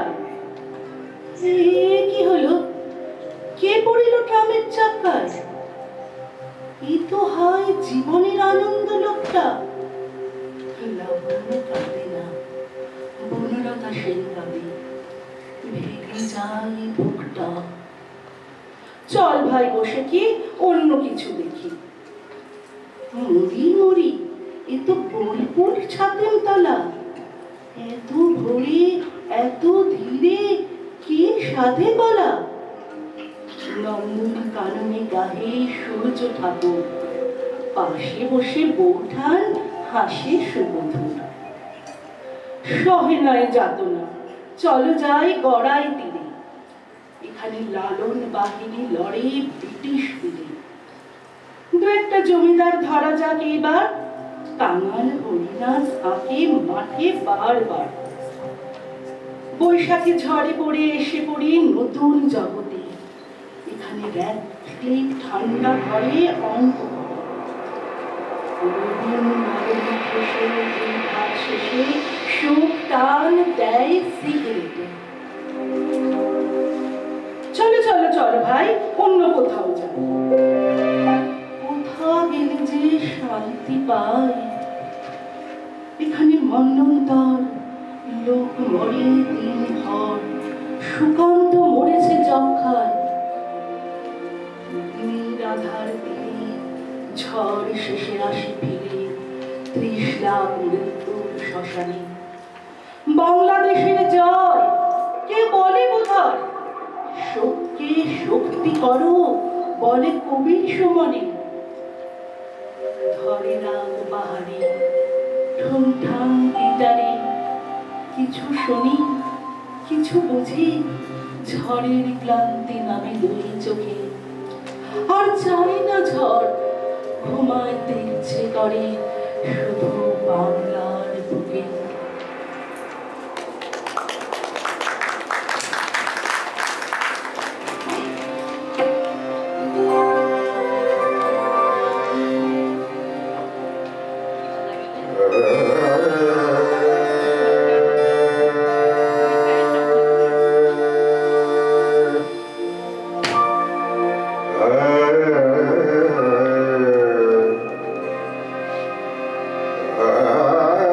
[SPEAKER 7] কি হলো, কে পড়িল ট্রামের চাকায়? এই তো হয় জীবনের আনন্দ লোকটা। লাবণ্য কাঁদে না, বনলতা সেন কাঁদে, ভেঙে যায় বুকটা। চল ভাই বসে কি অন্য কিছু দেখি। মরি মরি, এ তো বোলপুর ছাতেম তলা, এত ভোরে এত ধীরে কে সাধে বলা। নন্দন কাননে গাহে সূর্য ঠাকুর, পাশে বসে বৌঠান হাসে সুবধূর। সহে নয় যাতনা, চলো যাই গড়াই তীরে, এখানে লালন বাহিনী লড়ে ব্রিটিশ বীরে। দু একটা জমিদার ধরা যাক এবার, কাঙাল হরিণা থাকে মাঠে বারবার। বৈশাখী ঝড়ে পড়ে এসে পড়ি নতুন জগতে, এখানে রাখলে ঠান্ডা ঘরে অঙ্ক শেষে সুখ টান দেয় সিগারেটে। চলো চলো চলো ভাই অন্য কোথাও যাই, কোথাও গেলে যে শান্তি পাই। এখানে মন্বন্তর, লোক মরে দিন ভর, সুকান্ত মরেছে যক্ষায়। আধার দিনে ঝড় শেষে আসে ফিরে ৩০ লাখ মৃত্যুর শ্মশানে। বাংলাদেশের জয় কে বলে বোধহয়, শোককে শক্তি করো বলে কবির সমানে। ধরে রাগ বাহারে ঠুং ঠাং গিটারে, কিছু শুনি কিছু বুঝি, ঝড়ের ক্লান্তি নামে দুই চোখে। আর চাই না ঝড়, ঘুমাইতে ইচ্ছে করে শুধু বাংলার বুকে।
[SPEAKER 3] Ah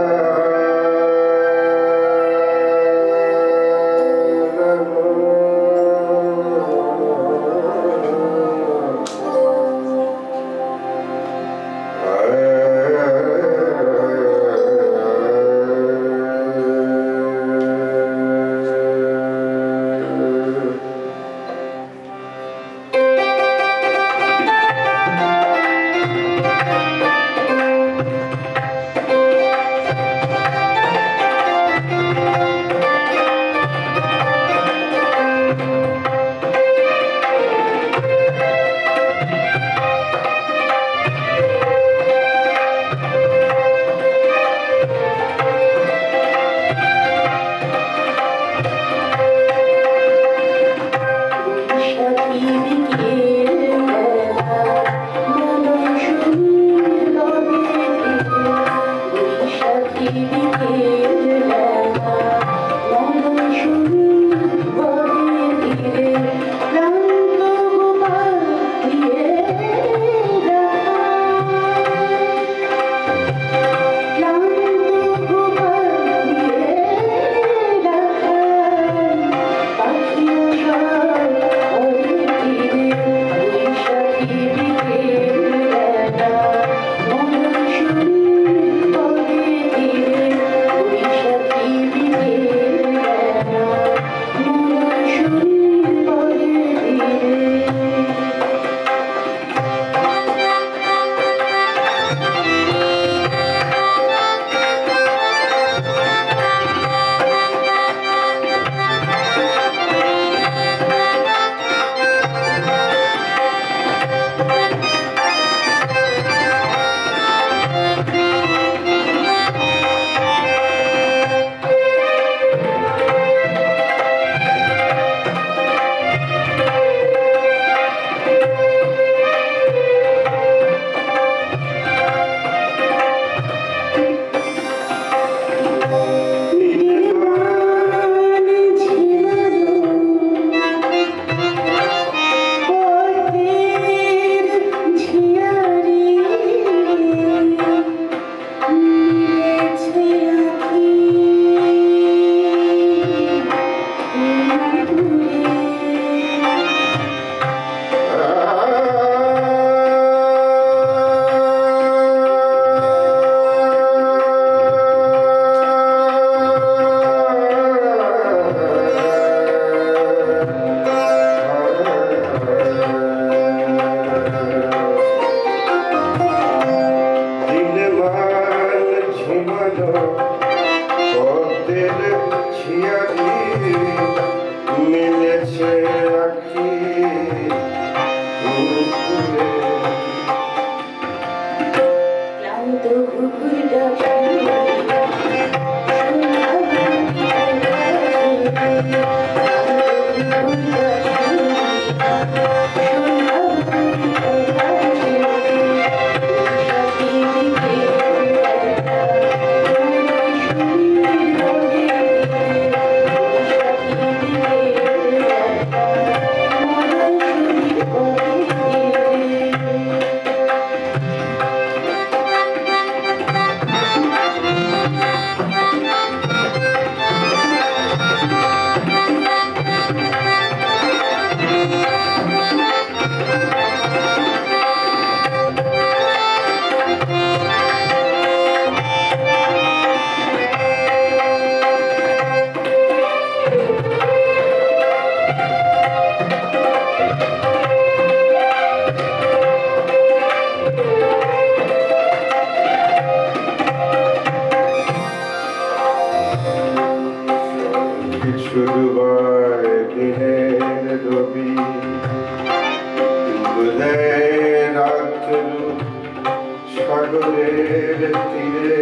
[SPEAKER 8] সাগরের তীরে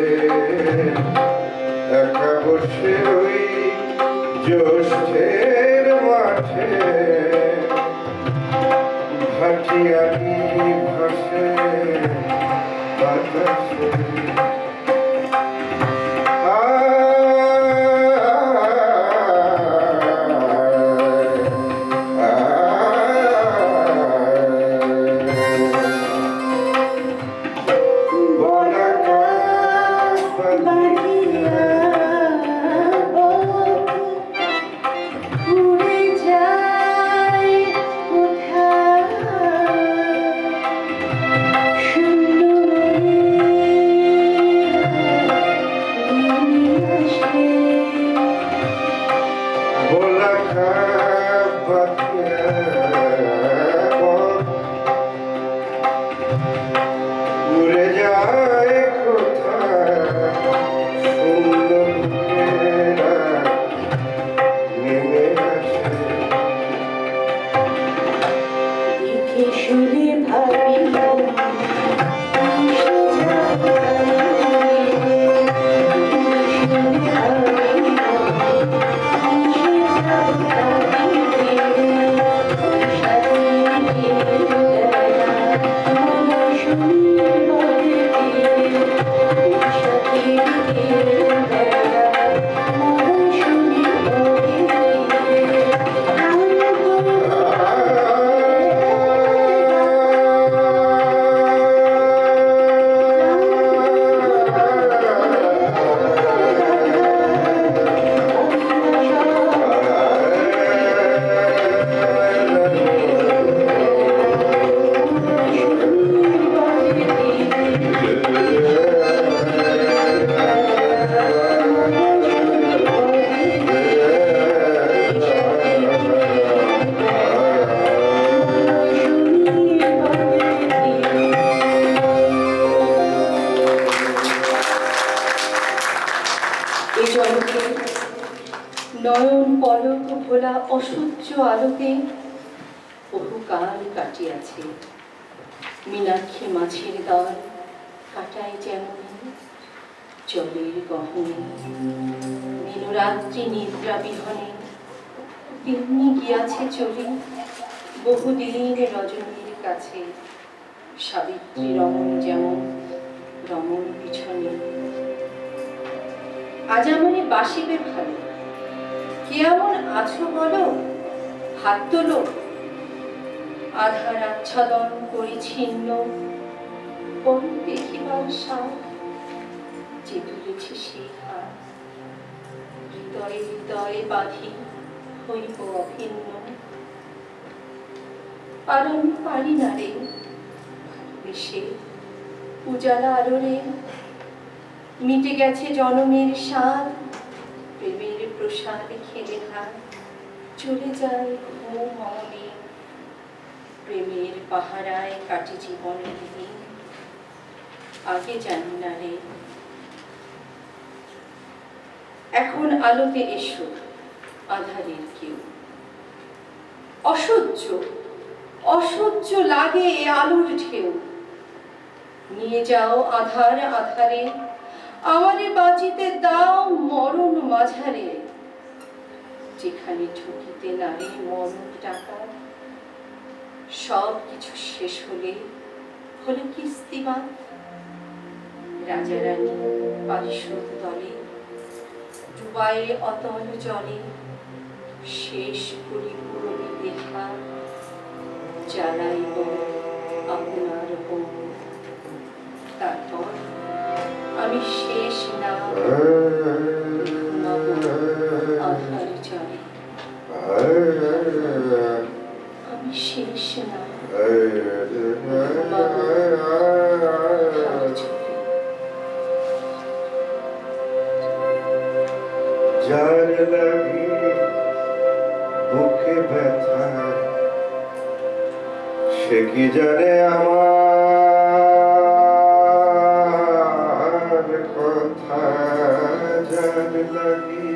[SPEAKER 8] একা বসে ওই জ্যৈষ্ঠের মাঠে ভাটিয়ালি ভাসে বাতাসে
[SPEAKER 4] নয়ন পলক ভোলা অসহ্য আলোকে বহুকাল কাটিয়াছে। মীনাক্ষী মাছের দল কাটায় যেমন জলের গহনে, দিনরাত্রি নিদ্রা বিহনে তেমনি গিয়াছে চলে বহুদিন রজনীর কাছে। সাবিত্রী রমণ যেমন রমণ পিছনে। আজ আমারে বাসিবে ভালো, কে এমন আছো বলো, হাত তোলো। আধার আচ্ছাদন করি ছিন্ন, বল দেখিবার সার যে তুলেছি সেই হাত। হৃদয়ে হৃদয়ে বাঁধি হইব অভিন্ন। আর আমি পারি না রে ভালোবেসে উজালা আলোরে। মিটে গেছে জনমের স্বাদ, প্রেমের প্রসাদ খেলে ভাত। চলে যায় ঘুম অমনে, প্রেমের পাহারায় কাটে জীবনের দিন। আগে জানি না রে। এখন আলোতে এসো আধারের কেউ। অসহ্য অসহ্য লাগে এ আলোর ঢেউ। নিয়ে যাও আধার আধারে, আমারে বাঁচিতে দাও মরণ মাঝারে। যেখানে ঠকিতে নারে মরণ টাকা, সব কিছু শেষ হলে হলো কিস্তিবাদ। রাজা রানী পারিষদ দলে ডুবায়ে অতল জলে, শেষ পরিপূরণী দেখা জ্বালাইব আপনার বোন। তারপর আমি শেষ না আধার জলে, আমি শেষ না
[SPEAKER 8] যার লাগি বুকে ব্যথা, সে কি জানে আমার কথা। যার লাগি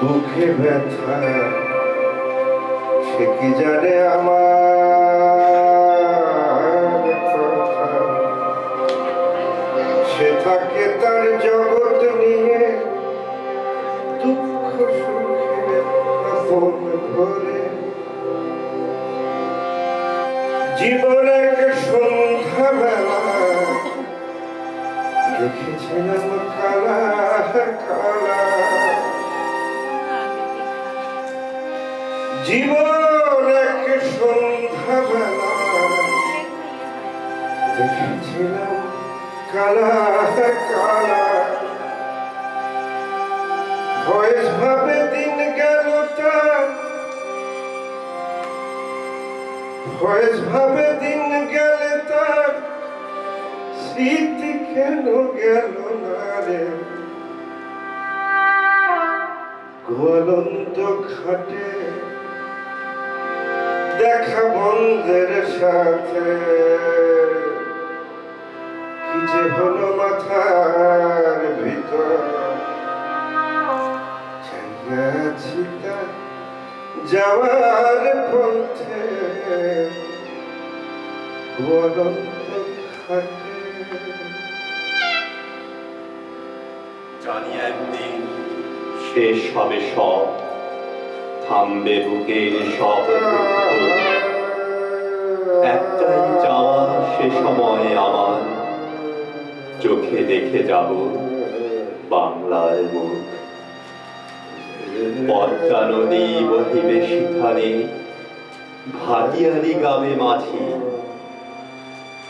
[SPEAKER 8] বুকে ব্যথা, সে কি জানে আমার কথা। জীবনের সন্ধ্যাবেলা দেখেছিলাম কালা কালা জীবন এক সন্ধ্যাবেলা দেখেছিলাম কালা কালা বয়স ভাবে দিন গেল তার বয়স ভাবে দিন গেলে তার স্মৃতি কেন গেল না রে গোয়ালন্দ ঘাটে দেখা বন্ধের সাথে কি যে হলো মাথার ভিতর চাইয়াছি তার যাওয়ার পথে গোয়ালন্দ ঘাটে
[SPEAKER 1] জানি একদিন শেষ হবে সব, থামবে বুকের সব দুঃখ। একটাই যাওয়া সে সময় আমার, চোখে দেখে যাব বাংলার মুখ। পদ্মা নদী বহিবে সেখানে, ভাটিয়ালি গাবে মাঝি,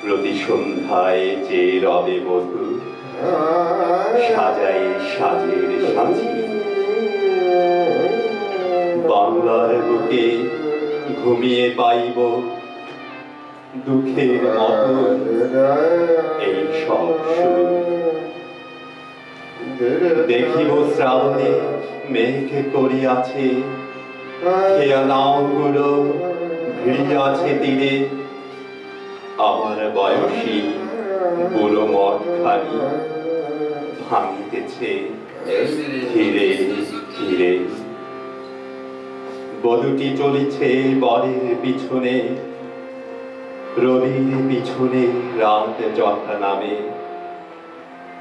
[SPEAKER 1] প্রতি সন্ধ্যায় যে রবে বধূ সাজাই সাজের সাজি। বাংলার বুকে ঘুমিয়ে পাইব দুঃখের মতো এই সব শুরু। দেখিব শ্রাবণে মেঘে করিয়াছে, খেয়া নাওগুলো ভিড়িয়াছে তীরে। আমার বয়সী বুড়ো মঠখানি ভাঙিতেছে ধীরে ধীরে। বধূটি চলেছে বরের পিছনে, রবির পিছনে রাত যথা নামে।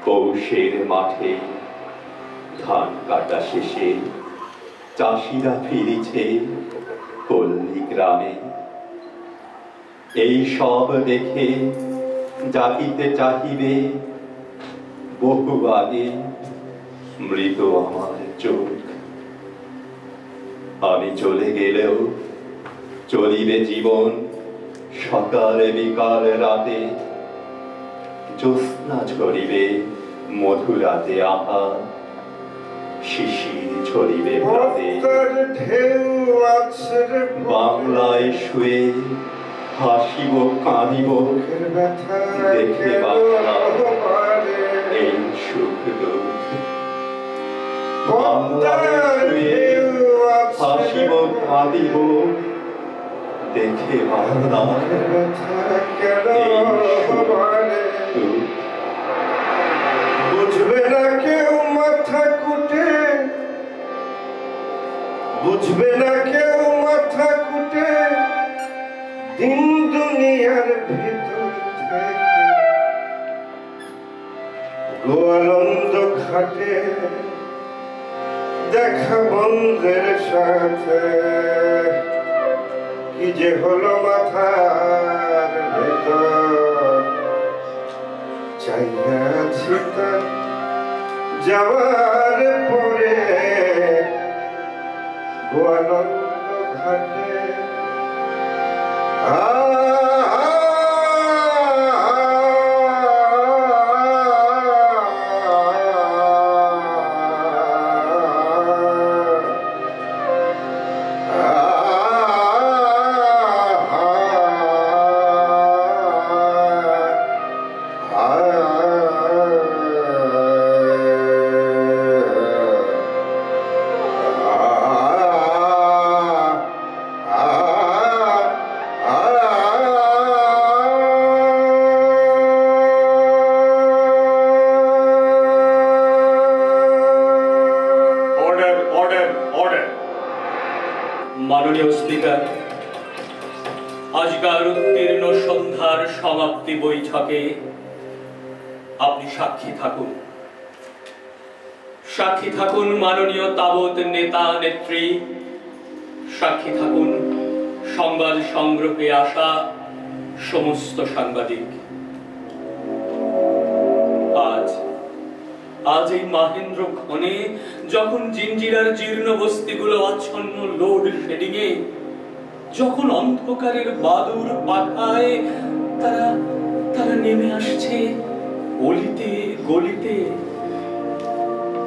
[SPEAKER 1] পৌষের মাঠে ধান কাটা শেষে চাষিরা ফিরিছে পল্লী গ্রামে। এই সব দেখে জাতিতে চাহিবে বহু আগে মৃত আমার চোখ। আমি চলে গেলেও চলিবে জীবন সকাল বিকাল রাতে। জ্যোৎস্না ঝরিবে মধুরাতে আহা, শিশির ঝরিবে প্রাতে। বাংলায় শুয়ে হাসিব কাঁদিব দেখে বাংলা এই সুখ দুঃখ। বাংলায় শুয়ে হাসিব কাঁদিব দেখে বাংলা এই সুখ দুঃখ।
[SPEAKER 8] বুঝবে না কেউ মাথা কুটে, বুঝবে না কেউ মাথা কুটে, দিন দুনিয়ার ভিতর থেকে গোয়ালন্দ ঘাটে দেখা বন্ধের সাথে। কি যে হলো মাথার ভেতর চাইয়াছি তার যাওয়ার পরে গোয়ালন্দ ঘাটে।
[SPEAKER 6] মাননীয় স্পিকার, আজকাল উত্তীর্ণ সন্ধ্যার সমাপ্তি বৈঠকে আপনি সাক্ষী থাকুন। সাক্ষী থাকুন মাননীয় তাবৎ নেতা নেত্রী, সাক্ষী থাকুন সংবাদ সংগ্রহে আসা সমস্ত সাংবাদিক, আজ এই মাহেন্দ্র ক্ষণে যখন জিঞ্জিরার জীর্ণ বস্তিগুলো আচ্ছন্ন লোড শেডিং এ, যখন অন্ধকারের বাদুর পাখায় তারা নেমে আসছে অলিতে গলিতে,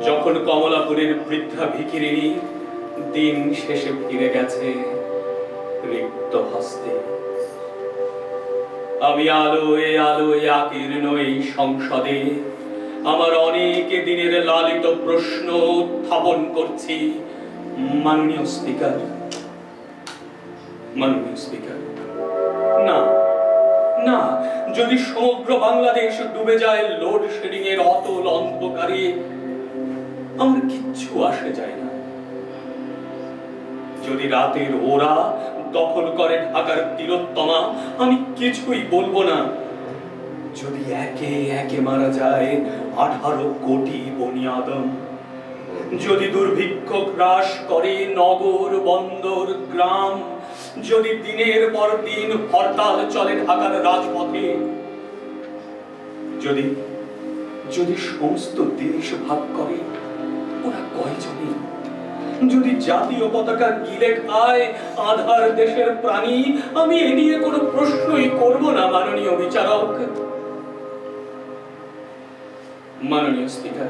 [SPEAKER 6] যখন কমলাপুরের বৃদ্ধা ভিখিরিনী দিন শেষে ফিরে গেছে রিক্ত হস্তে, আমি আলোয় আলোয় আকীর্ণ এই সংসদে আমার অনেক দিনের লালিত প্রশ্ন উত্থাপন করছি। মাননীয় স্পিকার, না না, যদি সমগ্র বাংলাদেশ ডুবে যায় লোড শেডিং এর অতল অন্ধকারে, আমার কিচ্ছু আসে যায় না। যদি রাতের ওরা দখল করে ঢাকার তিলোত্তমা, আমি কিছুই বলবো না। যদি একে একে মারা যায় 18 কোটি বনি আদম, যদি দুর্ভিক্ষ গ্রাস করে নগর বন্দর গ্রাম, যদি দিনের পর দিন হরতাল চলে ঢাকার রাজপথে, যদি সমস্ত দেশ ভাগ করে ওরা কয়জনই, যদি জাতীয় পতাকা গিলে খায় আধার দেশের প্রাণী, আমি এ নিয়ে কোনো প্রশ্নই করব না। মাননীয় বিচারক, মাননীয় স্পিকার,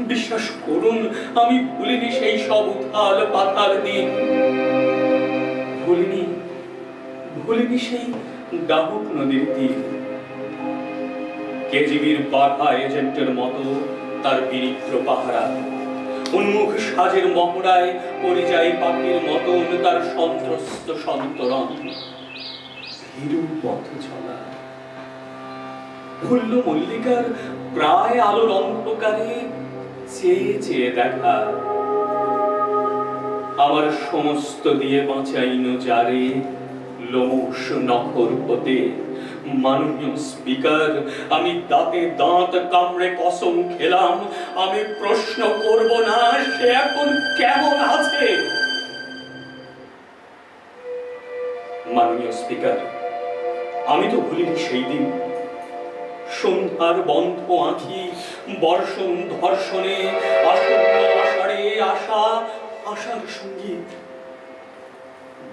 [SPEAKER 6] বিশ্বাস করুন আমি ভুলিনি সেই সব উথাল পাতাল দিন, ভুলিনি সেই ডাহুক নদীর তীর। কেজিবির বাঘা এজেন্টের মতো তার বিরিক্ত পাহারা, উন্মুখ সাজের মহড়ায় পরিযায়ী পাখির মতন তার সন্ত্রস্ত সন্তরণ, ভীরু পথ চলা, ফুল্ল মল্লিকার প্রায় আলোর অন্ধকারে চেয়ে চেয়ে দেখা, আমার সমস্ত দিয়ে বাঁচাইন যারে লোমশ নখর হতে। মাননীয় স্পিকার, আমি দাঁতে দাঁত কামড়ে কসম খেলাম আমি প্রশ্ন করব না সে এখন কেমন আছে। মাননীয় স্পিকার, আমি তো ভুলিনি সেই দিন সন্ধ্যার বন্ধ আঁখি বর্ষণ ধর্ষণে, আসন্ন আষাঢ়ে আশার সঙ্গীত,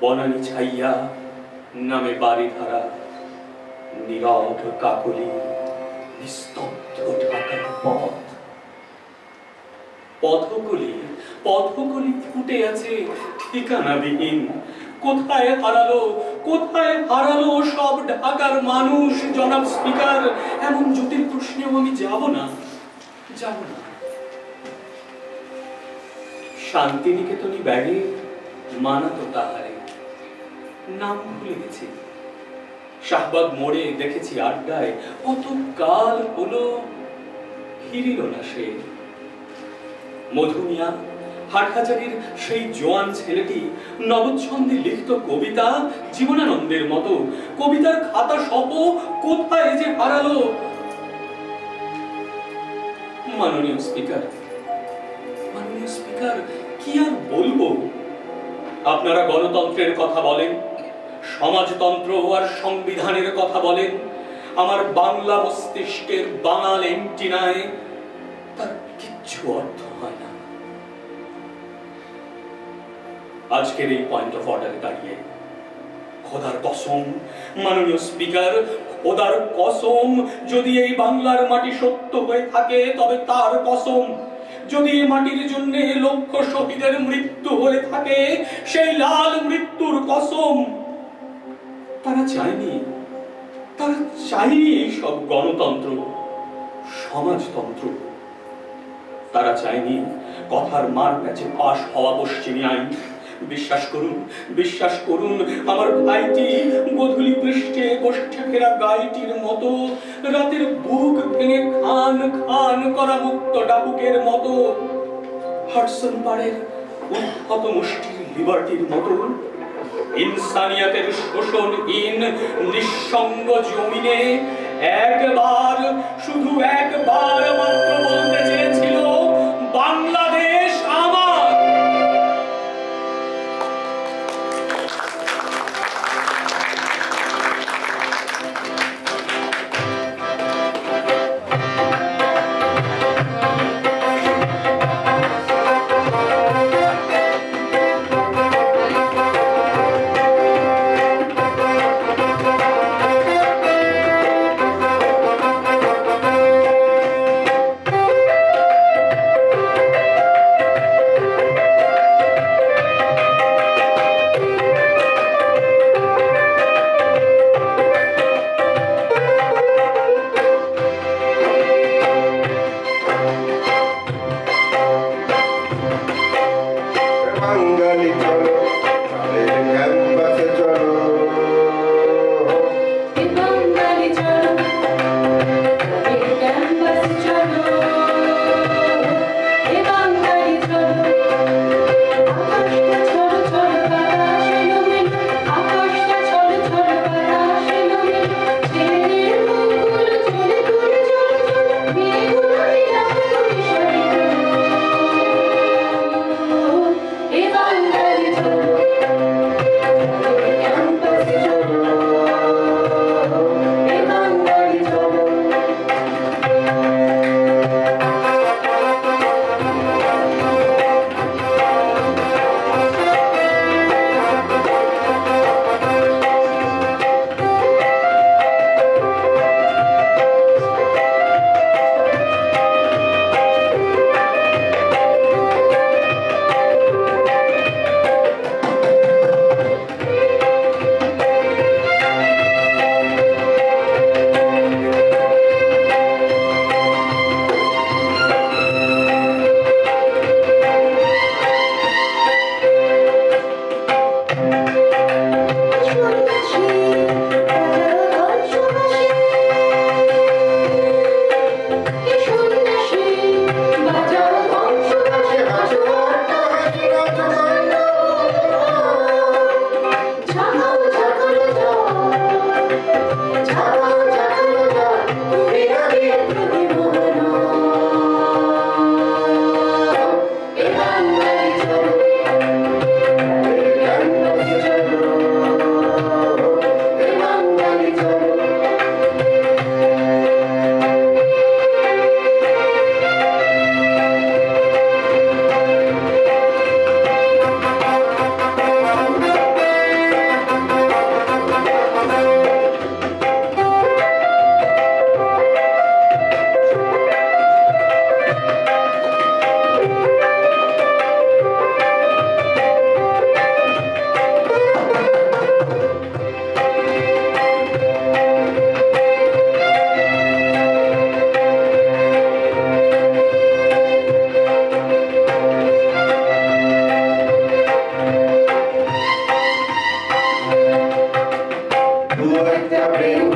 [SPEAKER 6] বনানী ছাইয়া নামে বাড়িধারা, নীরব কাকলি, নিস্তব্ধ ঢাকার পথগুলি ফুটে আছে ঠিকানাবিহীন। কোথায় হারালো সব ঢাকার মানুষ? জনাব স্পিকার, এমন জটিল প্রশ্নেও আমি যাব না। শান্তিনিকেতনী ব্যাগে মানাতো তাহারে, নাম ভুলে গেছি। শাহবাগ মোড়ে দেখেছি আড্ডায়, কত কাল হলো ফিরিল না সে। মধুমিয়া, হাটহাজারির সেই জোয়ান ছেলেটি নবচ্ছন্দে লিখিত কবিতা জীবনানন্দের মতো, কবিতার খাতা সহ কোথায় যে হারালো। মাননীয় স্পিকার, কি আর বলবো? আপনারা গণতন্ত্রের কথা বলেন, সমাজতন্ত্র আর সংবিধানের কথা বলেন, আমার বাংলা মস্তিষ্কের বাঙাল এন্টিনায় তার কিচ্ছু অর্থ হয় না। আজকের এই পয়েন্ট অফ অর্ডারে দাঁড়িয়ে খোদার কসম, মাননীয় স্পিকার, খোদার কসম, যদি এই বাংলার মাটি সত্য হয়ে থাকে তবে তার কসম, যদি এই মাটির জন্য লক্ষ শহীদের মৃত্যু হয়ে থাকে সেই লাল মৃত্যুর কসম। তারা চায়নি এই সব গণতন্ত্র, সমাজতন্ত্র। তারা চায়নি কথার মার প্যাচে পাশ হওয়া পশ্চিমী আইন। বিশ্বাস করুন আমার ভাইটি গধূলি পৃষ্ঠে গোষ্ঠে ফেরা গাইটির মতো, রাতের বুক ভেঙে খান খান করা মুক্ত ডাকুকের মতো, হাডসন পাড়ের উদ্ধত মুষ্টির লিবার্টির মতো, ইনসানিয়াতের শোষণহীন নিঃসঙ্গ জমিনে একবার, শুধু একবার মাত্র বলতে চেয়েছিল বাংলাদেশ আমার।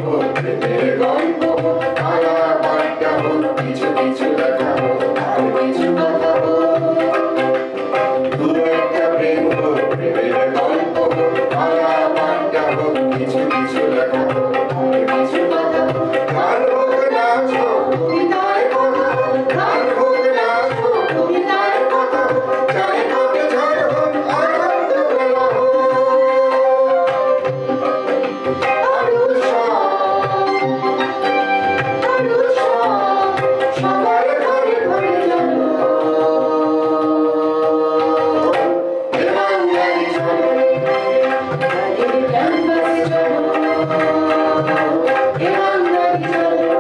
[SPEAKER 8] হোক, প্রেমের গল্প হোক, আলাপ আড্ডা হোক, কিছু কিছু লেখা হোক, আর কিছু কথা হোক। দু একটা প্রেম হোক, প্রেমের গল্প হোক, আলাপ আড্ডা হোক, কিছু কিছু লেখা হোক, আর কিছু কথা হোক। গান হোক, নাচ হোক, কবিতায় কথা হোক, গান হোক, নাচ হোক, কবিতায় কথা হোক, চাই কাপে ঝড় হোক, আনন্দ মেলা হোক। আরো সব সবার ঘরে ঘরে চলো, এ বাঙালি চলো, গানের ক্যানভাসে চলো, এ বাঙালি চলো।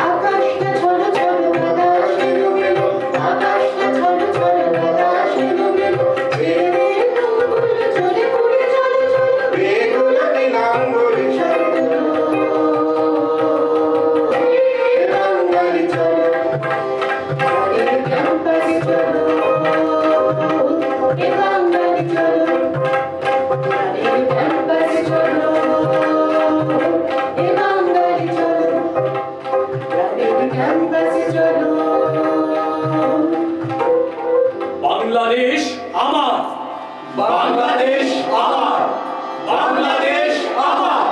[SPEAKER 8] আকাশটা ছলো ছলো, বাতাস এলোমেলো, আকাশটা ছলো ছলো, বাতাস এলোমেলো। ছেড়ে রঙগুলো চলে ঘুরে চলো চলো, বেগুলো নিলাম বলে চলো, এ বাঙালি চলো, গানের ক্যানভাসে চলো, এ বাঙালি চলো, গানের ক্যানভাসে চলো, এ বাঙালি চলো, গানের ক্যানভাসে চলো।
[SPEAKER 6] বাংলাদেশ আমার, বাংলাদেশ আমার, বাংলাদেশ আমার।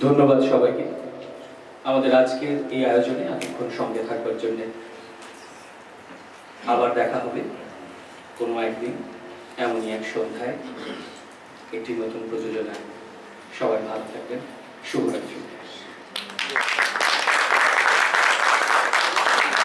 [SPEAKER 2] ধন্যবাদ সবাইকে আমাদের আজকের এই আয়োজনে এতক্ষণ সঙ্গে থাকবার জন্য। আবার দেখা হবে কোনো একদিন এমনই এক সন্ধ্যায় একটি নতুন প্রযোজনায়। সবাই ভালো থাকবেন। শুভরাত্রি।